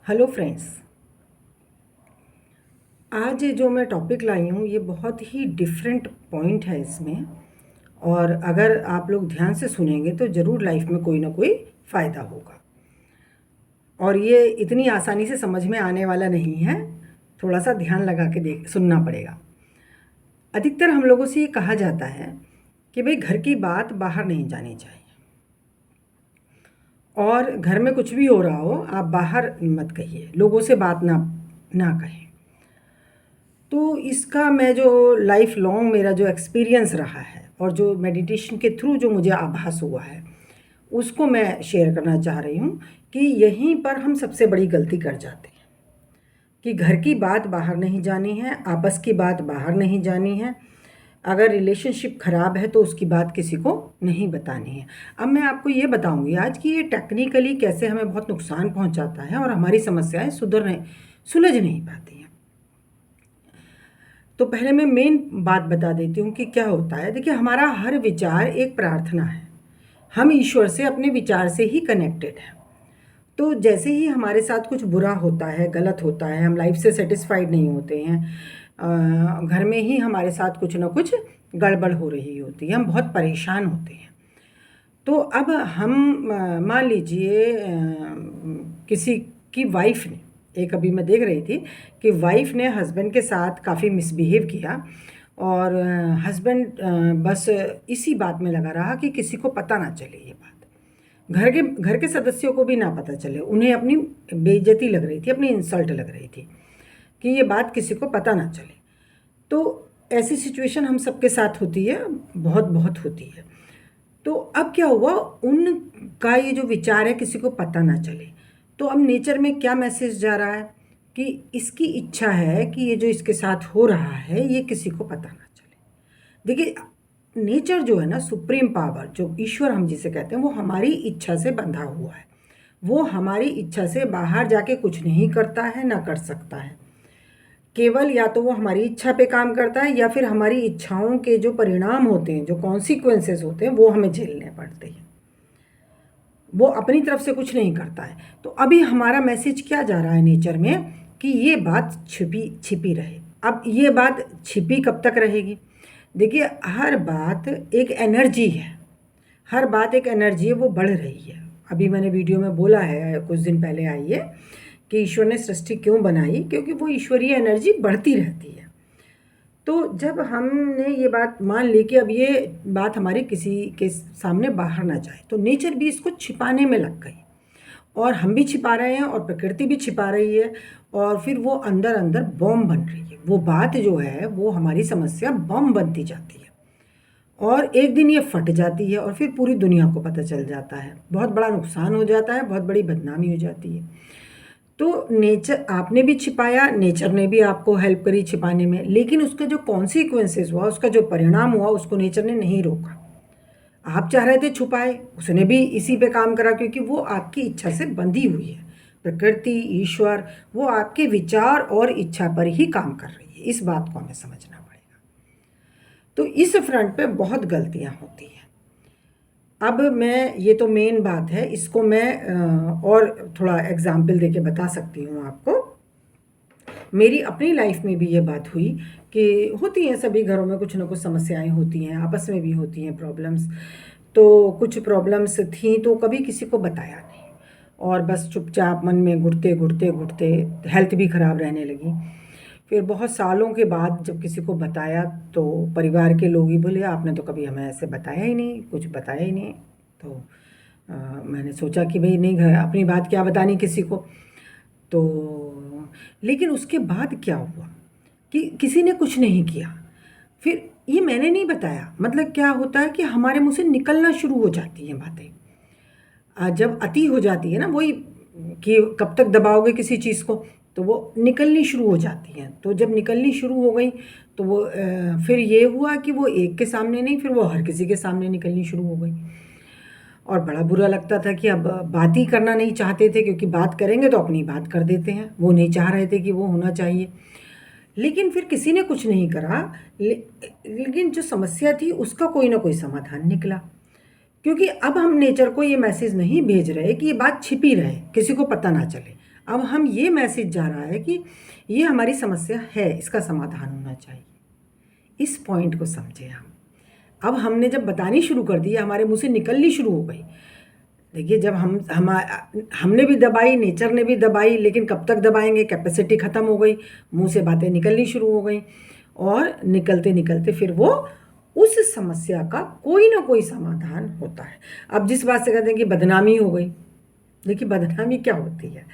Hello friends. आज जो मैं टॉपिक लाई हूँ ये बहुत ही डिफरेंट पॉइंट है इसमें। और अगर आप लोग ध्यान से सुनेंगे तो ज़रूर लाइफ में कोई ना कोई फ़ायदा होगा। और ये इतनी आसानी से समझ में आने वाला नहीं है, थोड़ा सा ध्यान लगा के देख सुनना पड़ेगा। अधिकतर हम लोगों से ये कहा जाता है कि भाई घर की बात बाहर नहीं जानी चाहिए, और घर में कुछ भी हो रहा हो आप बाहर मत कहिए, लोगों से बात ना ना कहें। तो इसका मैं जो लाइफ लॉन्ग मेरा जो एक्सपीरियंस रहा है और जो मेडिटेशन के थ्रू जो मुझे आभास हुआ है उसको मैं शेयर करना चाह रही हूँ कि यहीं पर हम सबसे बड़ी गलती कर जाते हैं कि घर की बात बाहर नहीं जानी है, आपस की बात बाहर नहीं जानी है। अगर रिलेशनशिप ख़राब है तो उसकी बात किसी को नहीं बतानी है। अब मैं आपको ये बताऊंगी आज कि ये टेक्निकली कैसे हमें बहुत नुकसान पहुंचाता है और हमारी समस्याएं सुलझ नहीं पाती हैं। तो पहले मैं मेन बात बता देती हूँ कि क्या होता है। देखिए, हमारा हर विचार एक प्रार्थना है। हम ईश्वर से अपने विचार से ही कनेक्टेड हैं। तो जैसे ही हमारे साथ कुछ बुरा होता है, गलत होता है, हम लाइफ से सेटिस्फाइड नहीं होते हैं, घर में ही हमारे साथ कुछ ना कुछ गड़बड़ हो रही होती है, हम बहुत परेशान होते हैं। तो अब हम मान लीजिए किसी की वाइफ ने, एक अभी मैं देख रही थी कि वाइफ ने हस्बैंड के साथ काफ़ी मिसबिहेव किया, और हस्बैंड बस इसी बात में लगा रहा कि किसी को पता ना चले ये बात, घर के सदस्यों को भी ना पता चले। उन्हें अपनी बेइज्जती लग रही थी, अपनी इंसल्ट लग रही थी कि ये बात किसी को पता ना चले। तो ऐसी सिचुएशन हम सबके साथ होती है, बहुत बहुत होती है। तो अब क्या हुआ, उनका ये जो विचार है किसी को पता ना चले, तो अब नेचर में क्या मैसेज जा रहा है कि इसकी इच्छा है कि ये जो इसके साथ हो रहा है ये किसी को पता ना चले। देखिए, नेचर जो है ना, सुप्रीम पावर जो ईश्वर हम जिसे कहते हैं, वो हमारी इच्छा से बंधा हुआ है। वो हमारी इच्छा से बाहर जाके कुछ नहीं करता है, ना कर सकता है। केवल या तो वो हमारी इच्छा पे काम करता है या फिर हमारी इच्छाओं के जो परिणाम होते हैं, जो कॉन्सिक्वेंसेस होते हैं, वो हमें झेलने पड़ते हैं। वो अपनी तरफ से कुछ नहीं करता है। तो अभी हमारा मैसेज क्या जा रहा है नेचर में कि ये बात छिपी छिपी रहे। अब ये बात छिपी कब तक रहेगी? देखिए, हर बात एक एनर्जी है, हर बात एक एनर्जी है, वो बढ़ रही है। अभी मैंने वीडियो में बोला है, कुछ दिन पहले आई है, कि ईश्वर ने सृष्टि क्यों बनाई, क्योंकि वो ईश्वरीय एनर्जी बढ़ती रहती है। तो जब हमने ये बात मान ली कि अब ये बात हमारी किसी के सामने बाहर ना जाए, तो नेचर भी इसको छिपाने में लग गई, और हम भी छिपा रहे हैं और प्रकृति भी छिपा रही है, और फिर वो अंदर अंदर बॉम्ब बन रही है। वो बात जो है वो हमारी समस्या बॉम्ब बनती जाती है, और एक दिन ये फट जाती है और फिर पूरी दुनिया को पता चल जाता है, बहुत बड़ा नुकसान हो जाता है, बहुत बड़ी बदनामी हो जाती है। तो नेचर, आपने भी छिपाया, नेचर ने भी आपको हेल्प करी छिपाने में, लेकिन उसका जो कॉन्सिक्वेंसेस हुआ, उसका जो परिणाम हुआ, उसको नेचर ने नहीं रोका। आप चाह रहे थे छुपाए, उसने भी इसी पे काम करा, क्योंकि वो आपकी इच्छा से बंधी हुई है। प्रकृति, ईश्वर, वो आपके विचार और इच्छा पर ही काम कर रही है। इस बात को हमें समझना पड़ेगा। तो इस फ्रंट पे बहुत गलतियां होती हैं। अब मैं, ये तो मेन बात है, इसको मैं और थोड़ा एग्जाम्पल देके बता सकती हूँ आपको। मेरी अपनी लाइफ में भी ये बात हुई कि होती हैं सभी घरों में कुछ ना कुछ समस्याएं होती हैं, आपस में भी होती हैं प्रॉब्लम्स। तो कुछ प्रॉब्लम्स थी तो कभी किसी को बताया नहीं, और बस चुपचाप मन में घुटते घुटते घुटते हेल्थ भी ख़राब रहने लगी। फिर बहुत सालों के बाद जब किसी को बताया तो परिवार के लोग ही बोले, आपने तो कभी हमें ऐसे बताया ही नहीं, कुछ बताया ही नहीं। तो मैंने सोचा कि भाई नहीं, घर अपनी बात क्या बतानी किसी को। तो लेकिन उसके बाद क्या हुआ कि किसी ने कुछ नहीं किया। फिर ये मैंने नहीं बताया, मतलब क्या होता है कि हमारे मुंह से निकलना शुरू हो जाती हैं बातें। जब अति हो जाती है ना, वही कि कब तक दबाओगे किसी चीज़ को, तो वो निकलनी शुरू हो जाती हैं। तो जब निकलनी शुरू हो गई तो वो फिर ये हुआ कि वो एक के सामने नहीं, फिर वो हर किसी के सामने निकलनी शुरू हो गई। और बड़ा बुरा लगता था कि अब बात ही करना नहीं चाहते थे, क्योंकि बात करेंगे तो अपनी बात कर देते हैं, वो नहीं चाह रहे थे कि वो होना चाहिए। लेकिन फिर किसी ने कुछ नहीं करा, लेकिन जो समस्या थी उसका कोई ना कोई समाधान निकला। क्योंकि अब हम नेचर को ये मैसेज नहीं भेज रहे कि ये बात छिपी रहे, किसी को पता ना चले। अब हम ये मैसेज जा रहा है कि ये हमारी समस्या है, इसका समाधान होना चाहिए। इस पॉइंट को समझे हम। अब हमने जब बतानी शुरू कर दी, हमारे मुंह से निकलनी शुरू हो गई। देखिए, जब हमने भी दबाई, नेचर ने भी दबाई, लेकिन कब तक दबाएंगे, कैपेसिटी ख़त्म हो गई, मुंह से बातें निकलनी शुरू हो गई, और निकलते निकलते फिर वो उस समस्या का कोई ना कोई समाधान होता है। अब जिस बात से कहते हैं कि बदनामी हो गई, देखिए बदनामी क्या होती है,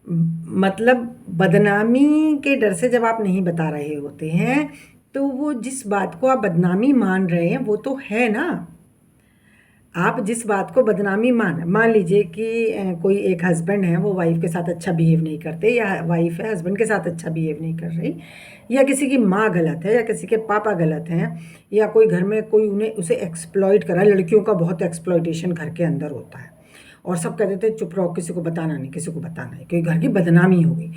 मतलब बदनामी के डर से जब आप नहीं बता रहे होते हैं, तो वो जिस बात को आप बदनामी मान रहे हैं वो तो है ना। आप जिस बात को बदनामी मान लीजिए कि कोई एक हस्बैंड है, वो वाइफ के साथ अच्छा बिहेव नहीं करते, या वाइफ है हस्बैंड के साथ अच्छा बिहेव नहीं कर रही, या किसी की माँ गलत है, या किसी के पापा गलत हैं, या कोई घर में कोई उसे एक्सप्लॉइट करा। लड़कियों का बहुत एक्सप्लॉइटेशन घर के अंदर होता है, और सब कहते थे चुप रहो, किसी को बताना नहीं, किसी को बताना है, क्योंकि घर की बदनामी हो गई।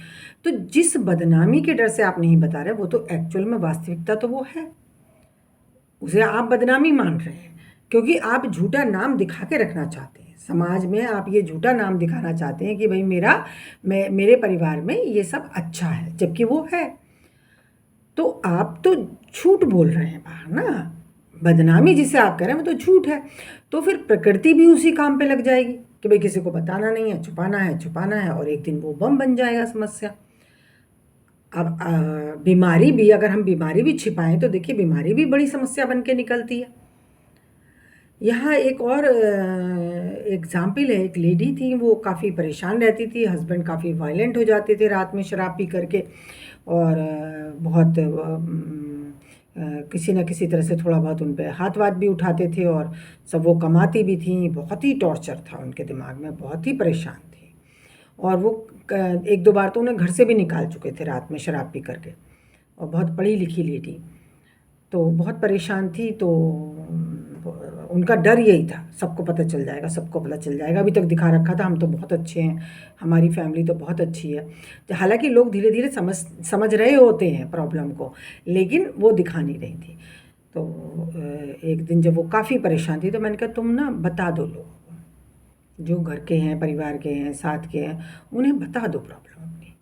तो जिस बदनामी के डर से आप नहीं बता रहे, वो तो एक्चुअल में वास्तविकता तो वो है, उसे आप बदनामी मान रहे हैं, क्योंकि आप झूठा नाम दिखा के रखना चाहते हैं समाज में। आप ये झूठा नाम दिखाना चाहते हैं कि भाई मेरे परिवार में ये सब अच्छा है, जबकि वो है। तो आप तो झूठ बोल रहे हैं बाहर ना। बदनामी जिसे आप कह रहे हैं वो तो झूठ है। तो फिर प्रकृति भी उसी काम पे लग जाएगी कि भाई किसी को बताना नहीं है, छुपाना है, छुपाना है, और एक दिन वो बम बन जाएगा समस्या। अब बीमारी भी, अगर हम बीमारी भी छिपाएं तो देखिए बीमारी भी बड़ी समस्या बन के निकलती है। यहाँ एक और एग्ज़ाम्पल है, एक लेडी थी, वो काफ़ी परेशान रहती थी, हस्बैंड काफ़ी वायलेंट हो जाते थे रात में शराब पी करके, और बहुत किसी न किसी तरह से थोड़ा बहुत उन पे हाथ वाथ भी उठाते थे, और सब वो कमाती भी थी। बहुत ही टॉर्चर था उनके दिमाग में, बहुत ही परेशान थी, और वो एक दो बार तो उन्हें घर से भी निकाल चुके थे रात में शराब पी करके। और बहुत पढ़ी लिखी लेडी, तो बहुत परेशान थी। तो उनका डर यही था, सबको पता चल जाएगा, सबको पता चल जाएगा। अभी तक दिखा रखा था हम तो बहुत अच्छे हैं, हमारी फैमिली तो बहुत अच्छी है। हालांकि लोग धीरे धीरे समझ रहे होते हैं प्रॉब्लम को, लेकिन वो दिखा नहीं रही थी। तो एक दिन जब वो काफ़ी परेशान थी, तो मैंने कहा तुम ना बता दो, लोग जो घर के हैं, परिवार के हैं, साथ के हैं, उन्हें बता दो प्रॉब्लम अपनी।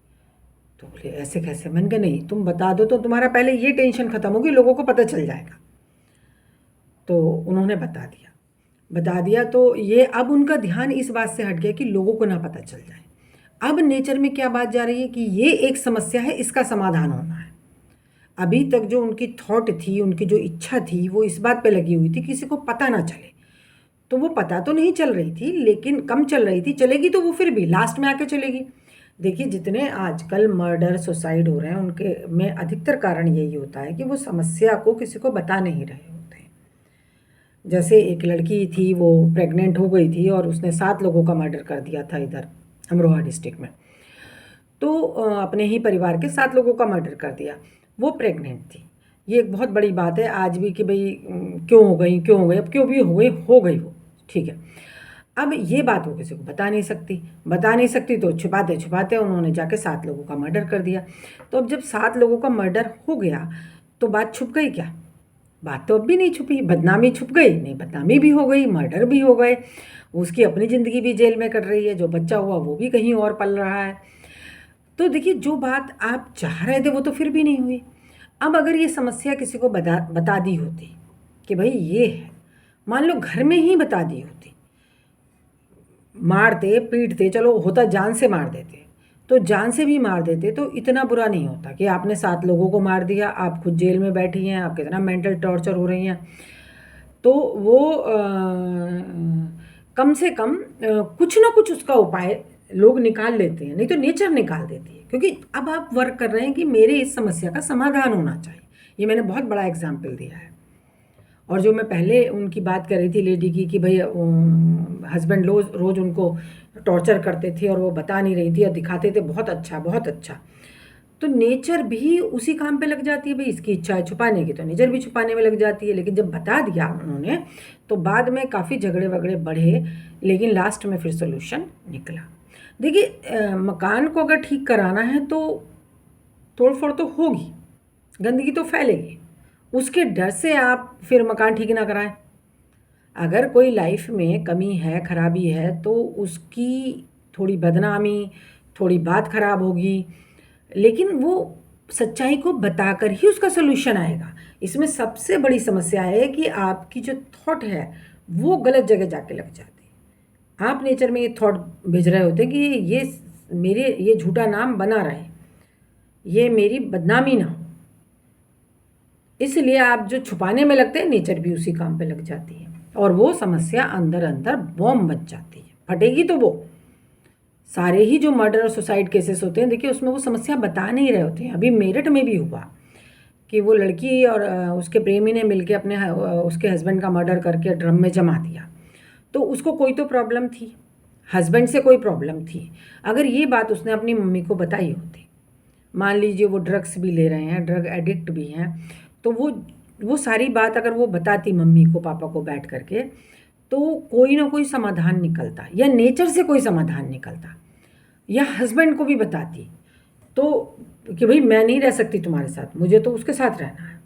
तो बोले ऐसे कैसे? मैंने कहा नहीं, तुम बता दो तो तुम्हारा पहले ये टेंशन ख़त्म होगी, लोगों को पता चल जाएगा। तो उन्होंने बता दिया तो ये अब उनका ध्यान इस बात से हट गया कि लोगों को ना पता चल जाए। अब नेचर में क्या बात जा रही है कि ये एक समस्या है, इसका समाधान होना है। अभी तक जो उनकी थॉट थी, उनकी जो इच्छा थी, वो इस बात पे लगी हुई थी किसी को पता ना चले। तो वो पता तो नहीं चल रही थी, लेकिन कम चल रही थी, चलेगी तो वो फिर भी लास्ट में आके चलेगी। देखिए जितने आजकल मर्डर सुसाइड हो रहे हैं, उनके में अधिकतर कारण यही होता है कि वो समस्या को किसी को बता नहीं रहे होते हैं। जैसे एक लड़की थी, वो प्रेग्नेंट हो गई थी, और उसने 7 लोगों का मर्डर कर दिया था इधर अमरोहा डिस्ट्रिक्ट में। तो अपने ही परिवार के 7 लोगों का मर्डर कर दिया। वो प्रेग्नेंट थी। ये एक बहुत बड़ी बात है आज भी कि भाई क्यों हो गई, अब क्यों भी हो गई वो, ठीक है। अब ये बात वो किसी को बता नहीं सकती, तो छुपाते छुपाते उन्होंने जाके 7 लोगों का मर्डर कर दिया। तो अब जब 7 लोगों का मर्डर हो गया, तो बात छुप गई क्या? बात तो अब भी नहीं छुपी। बदनामी छुप गई नहीं, बदनामी भी हो गई, मर्डर भी हो गए, उसकी अपनी ज़िंदगी भी जेल में कट रही है, जो बच्चा हुआ वो भी कहीं और पल रहा है। तो देखिए जो बात आप चाह रहे थे वो तो फिर भी नहीं हुई। अब अगर ये समस्या किसी को बता दी होती कि भाई ये है, मान लो घर में ही बता दी होती, मारते पीटते, चलो होता जान से मार देते, तो जान से भी मार देते तो इतना बुरा नहीं होता कि आपने 7 लोगों को मार दिया, आप खुद जेल में बैठी हैं, आप कितना मेंटल टॉर्चर हो रही हैं। तो वो कम से कम कुछ ना कुछ उसका उपाय लोग निकाल लेते हैं, नहीं तो नेचर निकाल देती है। क्योंकि अब आप वर्क कर रहे हैं कि मेरे इस समस्या का समाधान होना चाहिए। ये मैंने बहुत बड़ा एग्जाम्पल दिया है। और जो मैं पहले उनकी बात कर रही थी लेडी की कि भाई हस्बैंड रोज़ उनको टॉर्चर करते थे और वो बता नहीं रही थी और दिखाते थे बहुत अच्छा बहुत अच्छा, तो नेचर भी उसी काम पे लग जाती है। भाई इसकी इच्छा है छुपाने की, तो नेचर भी छुपाने में लग जाती है। लेकिन जब बता दिया उन्होंने, तो बाद में काफ़ी झगड़े वगड़े बढ़े, लेकिन लास्ट में फिर सोल्यूशन निकला। देखिए मकान को अगर ठीक कराना है तो तोड़ फोड़ तो होगी, गंदगी तो फैलेगी, उसके डर से आप फिर मकान ठीक ना कराएं। अगर कोई लाइफ में कमी है, खराबी है, तो उसकी थोड़ी बदनामी, थोड़ी बात खराब होगी, लेकिन वो सच्चाई को बताकर ही उसका सॉल्यूशन आएगा। इसमें सबसे बड़ी समस्या है कि आपकी जो थॉट है वो गलत जगह जाके लग जाती है। आप नेचर में ये थॉट भेज रहे होते कि ये झूठा नाम बना रहे, ये मेरी बदनामी ना हो, इसलिए आप जो छुपाने में लगते हैं नेचर भी उसी काम पे लग जाती है, और वो समस्या अंदर अंदर बॉम्ब बच जाती है। फटेगी तो वो सारे ही जो मर्डर और सुसाइड केसेस होते हैं, देखिए उसमें वो समस्या बता नहीं रहे होते हैं। अभी मेरठ में भी हुआ कि वो लड़की और उसके प्रेमी ने मिलके उसके हस्बैंड का मर्डर करके ड्रम में जमा दिया। तो उसको कोई तो प्रॉब्लम थी, हस्बैंड से कोई प्रॉब्लम थी। अगर ये बात उसने अपनी मम्मी को बताई होती, मान लीजिए वो ड्रग्स भी ले रहे हैं, ड्रग एडिक्ट भी हैं, तो वो सारी बात अगर वो बताती मम्मी को, पापा को बैठ करके, तो कोई ना कोई समाधान निकलता, या नेचर से कोई समाधान निकलता, या हस्बैंड को भी बताती तो कि भाई मैं नहीं रह सकती तुम्हारे साथ, मुझे तो उसके साथ रहना है।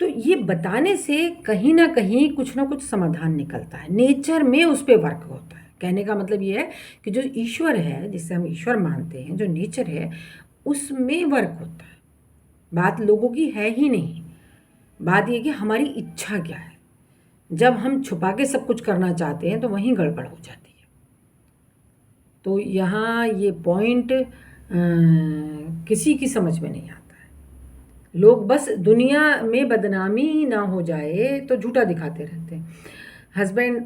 तो ये बताने से कहीं ना कहीं कुछ ना कुछ समाधान निकलता है, नेचर में उस पर वर्क होता है। कहने का मतलब ये है कि जो ईश्वर है, जिससे हम ईश्वर मानते हैं, जो नेचर है उसमें वर्क होता है। बात लोगों की है ही नहीं, बात ये कि हमारी इच्छा क्या है। जब हम छुपा के सब कुछ करना चाहते हैं तो वहीं गड़बड़ हो जाती है। तो यहाँ ये पॉइंट किसी की समझ में नहीं आता है। लोग बस दुनिया में बदनामी ना हो जाए तो झूठा दिखाते रहते हैं। हस्बैंड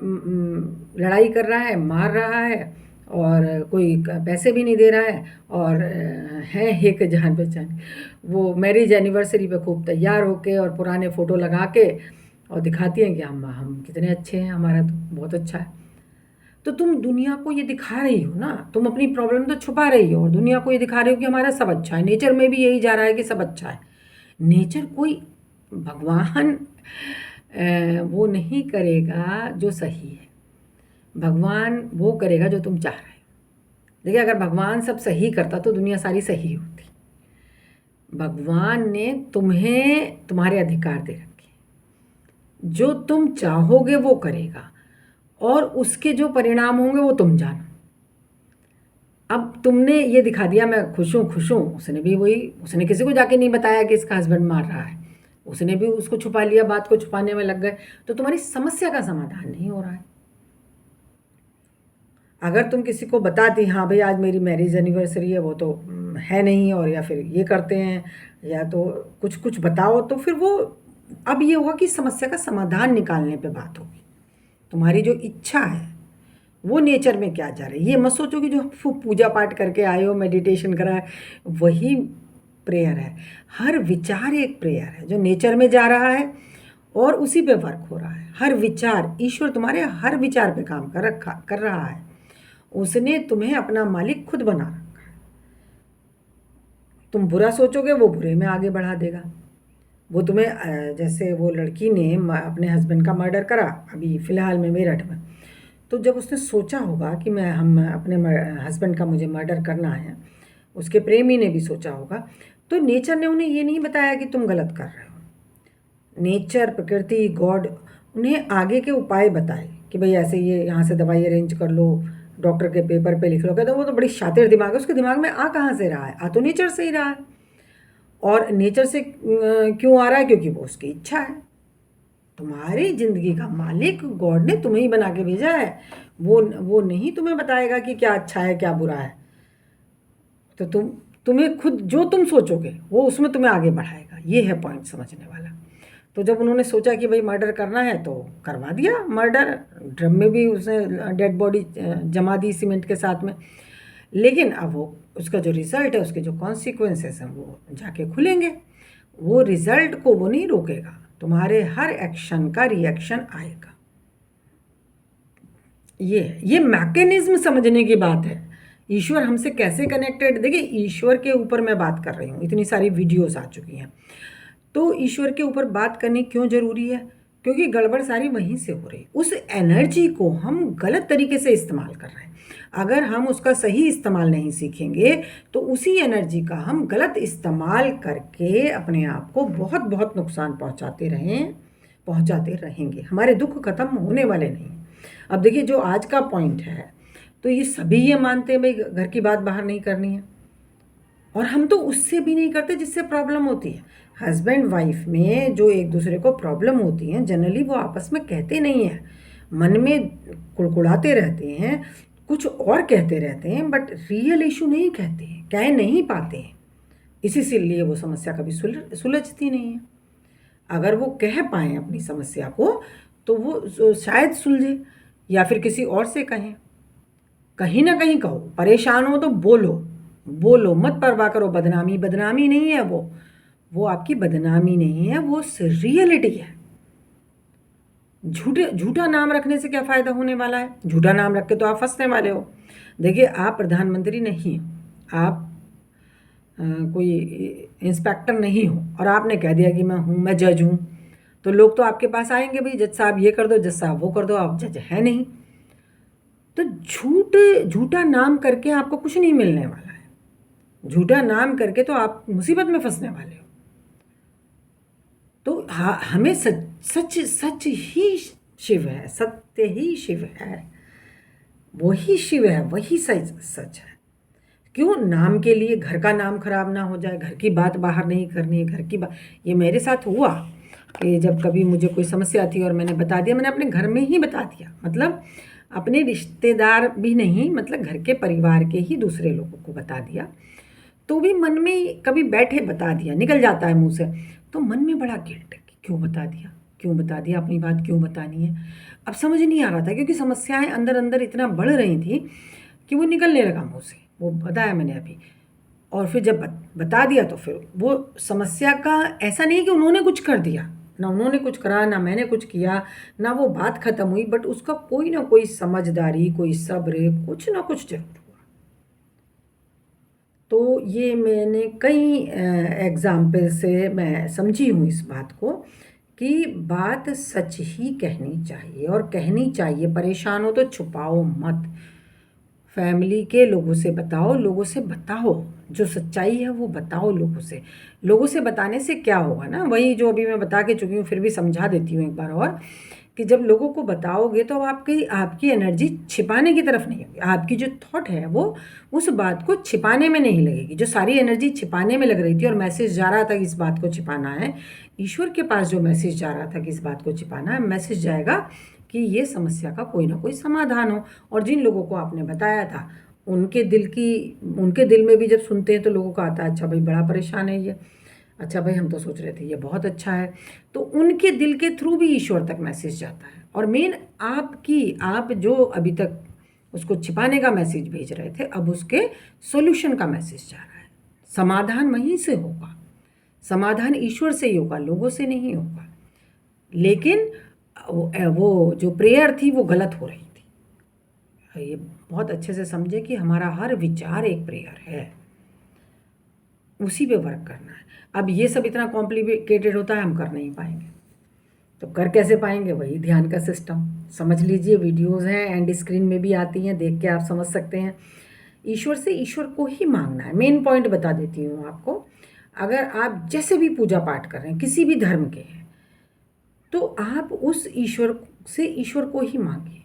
लड़ाई कर रहा है, मार रहा है, और कोई पैसे भी नहीं दे रहा है, और है एक जान पहचान, वो मैरिज एनिवर्सरी पे खूब तैयार होके और पुराने फ़ोटो लगा के और दिखाती हैं कि हम कितने अच्छे हैं, हमारा तो बहुत अच्छा है। तो तुम दुनिया को ये दिखा रही हो ना, तुम अपनी प्रॉब्लम तो छुपा रही हो और दुनिया को ये दिखा रही हो कि हमारा सब अच्छा है। नेचर में भी यही जा रहा है कि सब अच्छा है। नेचर कोई भगवान वो नहीं करेगा जो सही है, भगवान वो करेगा जो तुम चाह रहे हो। देखिए, अगर भगवान सब सही करता तो दुनिया सारी सही होती। भगवान ने तुम्हें तुम्हारे अधिकार दे रखे, जो तुम चाहोगे वो करेगा, और उसके जो परिणाम होंगे वो तुम जानो। अब तुमने ये दिखा दिया मैं खुश हूँ, उसने भी वही, उसने किसी को जाके नहीं बताया कि इसका हस्बैंड मार रहा है, उसने भी उसको छुपा लिया, बात को छुपाने में लग गए, तो तुम्हारी समस्या का समाधान नहीं हो रहा है। अगर तुम किसी को बताती, हाँ भाई आज मेरी मैरिज एनिवर्सरी है, वो तो है नहीं, और या फिर ये करते हैं, या तो कुछ कुछ बताओ, तो फिर वो, अब ये होगा कि समस्या का समाधान निकालने पे बात होगी। तुम्हारी जो इच्छा है वो नेचर में क्या जा रही है। ये मत सोचो कि जो पूजा पाठ करके आए हो, मेडिटेशन करा है, वही प्रेयर है। हर विचार एक प्रेयर है जो नेचर में जा रहा है और उसी पे वर्क हो रहा है। हर विचार, ईश्वर तुम्हारे हर विचार पे काम कर रहा है। उसने तुम्हें अपना मालिक खुद बना रखा है। तुम बुरा सोचोगे वो बुरे में आगे बढ़ा देगा। वो तुम्हें, जैसे वो लड़की ने अपने हस्बैंड का मर्डर करा अभी फ़िलहाल में मेरठ में, तो जब उसने सोचा होगा कि हम अपने हस्बैंड का मुझे मर्डर करना है, उसके प्रेमी ने भी सोचा होगा, तो नेचर ने उन्हें ये नहीं बताया कि तुम गलत कर रहे हो। नेचर, प्रकृति, गॉड उन्हें आगे के उपाय बताए कि भाई ऐसे ये यहाँ से दवाई अरेंज कर लो, डॉक्टर के पेपर पे लिख लो। कहते वो तो बड़ी शातिर दिमाग है, उसके दिमाग में आ कहाँ से रहा है, आ तो नेचर से ही रहा है। और नेचर से क्यों आ रहा है? क्योंकि वो उसकी इच्छा है। तुम्हारी ज़िंदगी का मालिक गॉड ने तुम्हें ही बना के भेजा है। वो नहीं तुम्हें बताएगा कि क्या अच्छा है क्या बुरा है। तो तुम्हें खुद जो तुम सोचोगे वो उसमें तुम्हें आगे बढ़ाएगा। ये है पॉइंट समझने वाला। तो जब उन्होंने सोचा कि भाई मर्डर करना है तो करवा दिया मर्डर। ड्रम में भी उसने डेड बॉडी जमा दी सीमेंट के साथ में। लेकिन अब वो उसका जो रिज़ल्ट है, उसके जो कॉन्सिक्वेंसेस हैं वो जाके खुलेंगे। वो रिज़ल्ट को वो नहीं रोकेगा, तुम्हारे हर एक्शन का रिएक्शन आएगा। ये मैकेनिज्म समझने की बात है। ईश्वर हमसे कैसे कनेक्टेड, देखिए ईश्वर के ऊपर मैं बात कर रही हूँ, इतनी सारी वीडियोस आ चुकी हैं। तो ईश्वर के ऊपर बात करनी क्यों ज़रूरी है? क्योंकि गड़बड़ सारी वहीं से हो रही। उस एनर्जी को हम गलत तरीके से इस्तेमाल कर रहे हैं। अगर हम उसका सही इस्तेमाल नहीं सीखेंगे तो उसी एनर्जी का हम गलत इस्तेमाल करके अपने आप को बहुत बहुत नुकसान पहुंचाते रहेंगे। हमारे दुख खत्म होने वाले नहीं। अब देखिए, जो आज का पॉइंट है, तो ये सभी ये मानते हैं भाई घर की बात बाहर नहीं करनी है, और हम तो उससे भी नहीं करते जिससे प्रॉब्लम होती है। हस्बैंड वाइफ में जो एक दूसरे को प्रॉब्लम होती है जनरली वो आपस में कहते नहीं हैं, मन में कुड़कुड़ाते रहते हैं, कुछ और कहते रहते हैं, बट रियल इशू नहीं कहते हैं, कह नहीं पाते हैं। इसी से लिए वो समस्या कभी सुलझती नहीं है। अगर वो कह पाएँ अपनी समस्या को तो वो शायद सुलझे, या फिर किसी और से कहें। कहीं ना कहीं कहो, परेशान हो तो बोलो, बोलो मत परवाह करो। बदनामी बदनामी नहीं है, वो आपकी बदनामी नहीं है, वो रियलिटी है। झूठा नाम रखने से क्या फ़ायदा होने वाला है? झूठा नाम रख के तो आप फंसने वाले हो। देखिए, आप प्रधानमंत्री नहीं हो, आप कोई इंस्पेक्टर नहीं हो, और आपने कह दिया कि मैं हूँ, मैं जज हूँ, तो लोग तो आपके पास आएंगे, भाई जज साहब ये कर दो, जज साहब वो कर दो, आप जज है नहीं। तो झूठा नाम करके आपको कुछ नहीं मिलने वाला है। झूठा नाम करके तो आप मुसीबत में फंसने वाले हो। तो हमें सच सच ही शिव है, सत्य ही शिव है, वही शिव है, वही सच है। क्यों नाम के लिए घर का नाम खराब ना हो जाए? घर की बात बाहर नहीं करनी है, घर की बात। ये मेरे साथ हुआ कि जब कभी मुझे कोई समस्या थी और मैंने बता दिया, मैंने अपने घर में ही बता दिया, मतलब अपने रिश्तेदार भी नहीं, मतलब घर के परिवार के ही दूसरे लोगों को बता दिया। तो भी मन में कभी बैठे बता दिया, निकल जाता है मुंह से, तो मन में बड़ा गिल्ट कि क्यों बता दिया, क्यों बता दिया, अपनी बात क्यों बतानी है। अब समझ नहीं आ रहा था, क्योंकि समस्याएं अंदर अंदर इतना बढ़ रही थी कि वो निकलने लगा मुँह से। वो बताया मैंने अभी, और फिर जब बता दिया तो फिर वो समस्या का ऐसा नहीं कि उन्होंने कुछ कर दिया, ना उन्होंने कुछ करा, ना मैंने कुछ किया, ना वो बात ख़त्म हुई, बट उसका कोई ना कोई समझदारी, कोई सब्र, कुछ ना कुछ जरूर हुआ। तो ये मैंने कई एग्जाम्पल से मैं समझी हूँ इस बात को, कि बात सच ही कहनी चाहिए, और कहनी चाहिए। परेशान हो तो छुपाओ मत, फैमिली के लोगों से बताओ, लोगों से बताओ, जो सच्चाई है वो बताओ लोगों से। लोगों से बताने से क्या होगा ना, वही जो अभी मैं बता के चुकी हूँ, फिर भी समझा देती हूँ एक बार और, कि जब लोगों को बताओगे तो आपकी आपकी एनर्जी छिपाने की तरफ नहीं होगी। आपकी जो थॉट है वो उस बात को छिपाने में नहीं लगेगी। जो सारी एनर्जी छिपाने में लग रही थी और मैसेज जा रहा था कि इस बात को छिपाना है, ईश्वर के पास जो मैसेज जा रहा था कि इस बात को छिपाना है, मैसेज जाएगा कि ये समस्या का कोई ना कोई समाधान हो। और जिन लोगों को आपने बताया था उनके दिल में भी जब सुनते हैं तो लोगों का आता है, अच्छा भाई बड़ा परेशान है ये, अच्छा भाई हम तो सोच रहे थे ये बहुत अच्छा है। तो उनके दिल के थ्रू भी ईश्वर तक मैसेज जाता है। और मेन आप जो अभी तक उसको छिपाने का मैसेज भेज रहे थे, अब उसके सॉल्यूशन का मैसेज जा रहा है। समाधान वहीं से होगा, समाधान ईश्वर से ही होगा, लोगों से नहीं होगा। लेकिन वो जो प्रेयर थी वो गलत हो रही थी। ये बहुत अच्छे से समझे कि हमारा हर विचार एक प्रेयर है, उसी पे वर्क करना है। अब ये सब इतना कॉम्प्लिकेटेड होता है, हम कर नहीं पाएंगे। तो कर कैसे पाएंगे? वही ध्यान का सिस्टम समझ लीजिए। वीडियोस हैं, एंड स्क्रीन में भी आती हैं, देख के आप समझ सकते हैं। ईश्वर से ईश्वर को ही मांगना है। मेन पॉइंट बता देती हूँ आपको। अगर आप जैसे भी पूजा पाठ कर रहे हैं, किसी भी धर्म के हैं, तो आप उस ईश्वर से ईश्वर को ही मांगिए।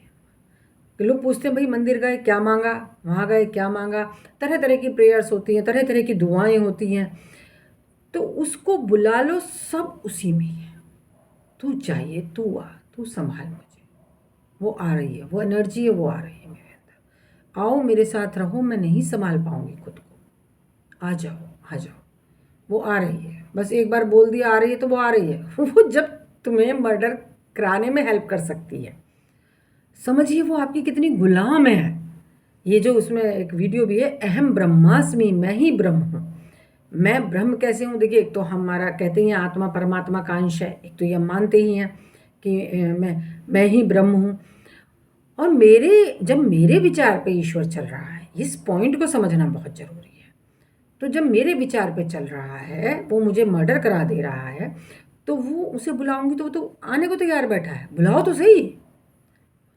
लोग पूछते हैं भाई मंदिर गए क्या मांगा, वहाँ गए क्या मांगा, तरह तरह की प्रेयर्स होती हैं, तरह तरह की दुआएं होती हैं। तो उसको बुला लो, सब उसी में ही है। तू चाहिए, तू आ, तू संभाल मुझे। वो आ रही है, वो एनर्जी है, वो आ रही है मेरे अंदर। आओ मेरे साथ रहो, मैं नहीं संभाल पाऊंगी खुद को, आ जाओ आ जाओ। वो आ रही है, बस एक बार बोल दिया आ रही है तो वो आ रही है। वो जब तुम्हें मर्डर कराने में हेल्प कर सकती है, समझिए वो आपकी कितनी गुलाम है। ये जो उसमें एक वीडियो भी है, अहम ब्रह्मास्मि, मैं ही ब्रह्म हूँ। मैं ब्रह्म कैसे हूँ? देखिए, एक तो हमारा कहते ही हैं आत्मा परमात्मा का अंश है, एक तो ये हम मानते ही हैं कि मैं ही ब्रह्म हूँ। और जब मेरे विचार पे ईश्वर चल रहा है, इस पॉइंट को समझना बहुत ज़रूरी है। तो जब मेरे विचार पे चल रहा है, वो मुझे मर्डर करा दे रहा है, तो वो उसे बुलाऊंगी तो वो तो आने को तैयार बैठा है, बुलाओ तो सही।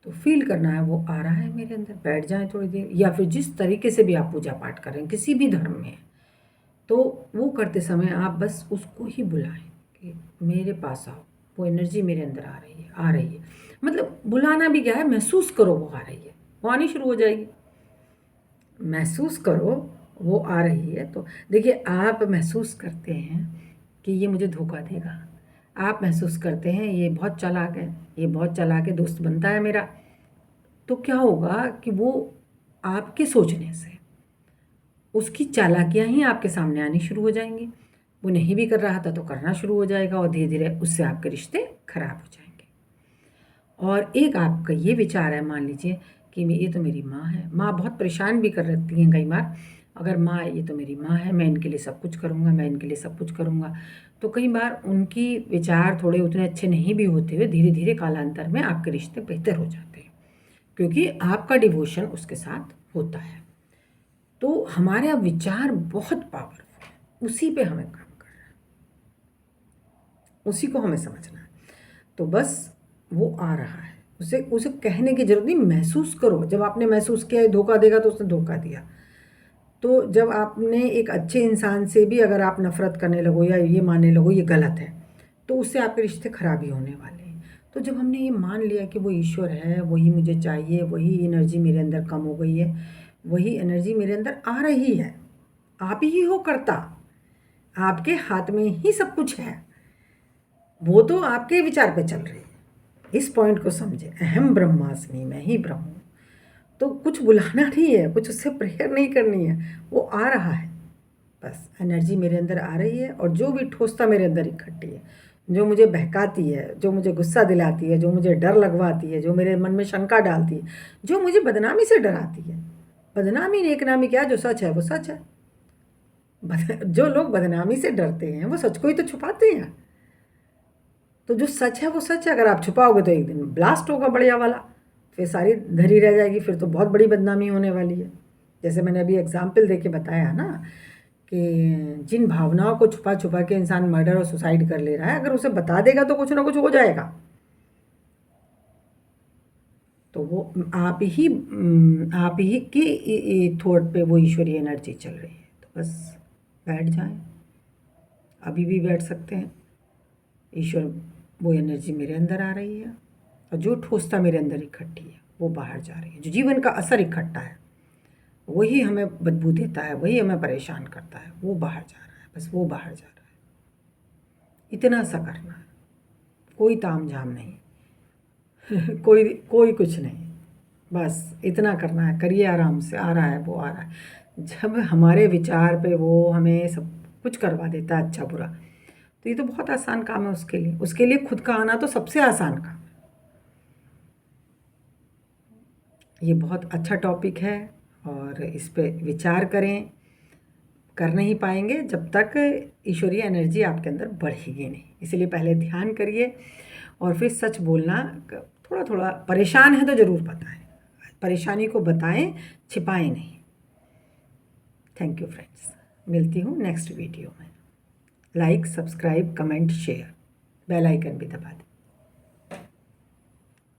तो फील करना है वो आ रहा है मेरे अंदर, बैठ जाए थोड़ी देर। या फिर जिस तरीके से भी आप पूजा पाठ करें किसी भी धर्म में, तो वो करते समय आप बस उसको ही बुलाएं कि मेरे पास आओ। वो एनर्जी मेरे अंदर आ रही है। मतलब बुलाना भी क्या है, महसूस करो वो आ रही है, वो आनी शुरू हो जाएगी। महसूस करो वो आ रही है। तो देखिए, आप महसूस करते हैं कि ये मुझे धोखा देगा, आप महसूस करते हैं ये बहुत चालाक है, ये बहुत चालाक है, दोस्त बनता है मेरा। तो क्या होगा कि वो आपके सोचने से उसकी चालाकियाँ ही आपके सामने आनी शुरू हो जाएंगी। वो नहीं भी कर रहा था तो करना शुरू हो जाएगा, और धीरे धीरे उससे आपके रिश्ते खराब हो जाएंगे। और एक आपका ये विचार है, मान लीजिए कि ये तो मेरी माँ है, माँ बहुत परेशान भी कर रखती हैं कई बार। अगर माँ, ये तो मेरी माँ है, मैं इनके लिए सब कुछ करूँगा, मैं इनके लिए सब कुछ करूँगा, तो कई बार उनकी विचार थोड़े उतने अच्छे नहीं भी होते हुए धीरे धीरे कालांतर में आपके रिश्ते बेहतर हो जाते हैं, क्योंकि आपका डिवोशन उसके साथ होता है। तो हमारे विचार बहुत पावरफुल है, उसी पे हमें काम करना है, उसी को हमें समझना है। तो बस वो आ रहा है, उसे उसे कहने की जरूरत नहीं, महसूस करो। जब आपने महसूस किया है धोखा देगा तो उसने धोखा दिया। तो जब आपने एक अच्छे इंसान से भी अगर आप नफरत करने लगो या ये मानने लगो ये गलत है, तो उससे आपके रिश्ते खराब ही होने वाले हैं। तो जब हमने ये मान लिया कि वो ईश्वर है, वही मुझे चाहिए, वही एनर्जी मेरे अंदर कम हो गई है, वही एनर्जी मेरे अंदर आ रही है, आप ही हो करता, आपके हाथ में ही सब कुछ है, वो तो आपके विचार पे चल रही है। इस पॉइंट को समझे, अहम ब्रह्मास्मि, मैं ही ब्रह्म हूँ। तो कुछ बुलाना नहीं है, कुछ उससे प्रेयर नहीं करनी है, वो आ रहा है। बस एनर्जी मेरे अंदर आ रही है, और जो भी ठोसता मेरे अंदर इकट्ठी है, जो मुझे बहकाती है, जो मुझे गुस्सा दिलाती है, जो मुझे डर लगवाती है, जो मेरे मन में शंका डालती है, जो मुझे बदनामी से डराती है। बदनामी नेकनामी क्या, जो सच है वो सच है। जो लोग बदनामी से डरते हैं वो सच को ही तो छुपाते हैं। तो जो सच है वो सच है, अगर आप छुपाओगे तो एक दिन ब्लास्ट होगा बढ़िया वाला, फिर सारी धरी रह जाएगी, फिर तो बहुत बड़ी बदनामी होने वाली है। जैसे मैंने अभी एग्जाम्पल दे के बताया ना कि जिन भावनाओं को छुपा छुपा के इंसान मर्डर और सुसाइड कर ले रहा है, अगर उसे बता देगा तो कुछ ना कुछ हो जाएगा। तो वो आप ही की थॉट पे वो ईश्वरीय एनर्जी चल रही है। तो बस बैठ जाएं, अभी भी बैठ सकते हैं। ईश्वर, वो एनर्जी मेरे अंदर आ रही है, और जो ठोसता मेरे अंदर इकट्ठी है वो बाहर जा रही है। जो जीवन का असर इकट्ठा है वही हमें बदबू देता है, वही हमें परेशान करता है, वो बाहर जा रहा है, बस वो बाहर जा रहा है। इतना सा करना है, कोई ताम झाम नहीं कोई कोई कुछ नहीं, बस इतना करना है। करिए आराम से, आ रहा है वो आ रहा है। जब हमारे विचार पे वो हमें सब कुछ करवा देता है, अच्छा बुरा, तो ये तो बहुत आसान काम है उसके लिए खुद का आना तो सबसे आसान काम है। ये बहुत अच्छा टॉपिक है, और इस पे विचार करें। कर नहीं पाएंगे जब तक ईश्वरीय एनर्जी आपके अंदर बढ़ेगी नहीं, इसलिए पहले ध्यान करिए, और फिर सच बोलना। थोड़ा थोड़ा परेशान है तो ज़रूर बताएं, परेशानी को बताएं, छिपाएं नहीं। थैंक यू फ्रेंड्स, मिलती हूँ नेक्स्ट वीडियो में। Like, subscribe, comment, share, bell icon भी दबा दें।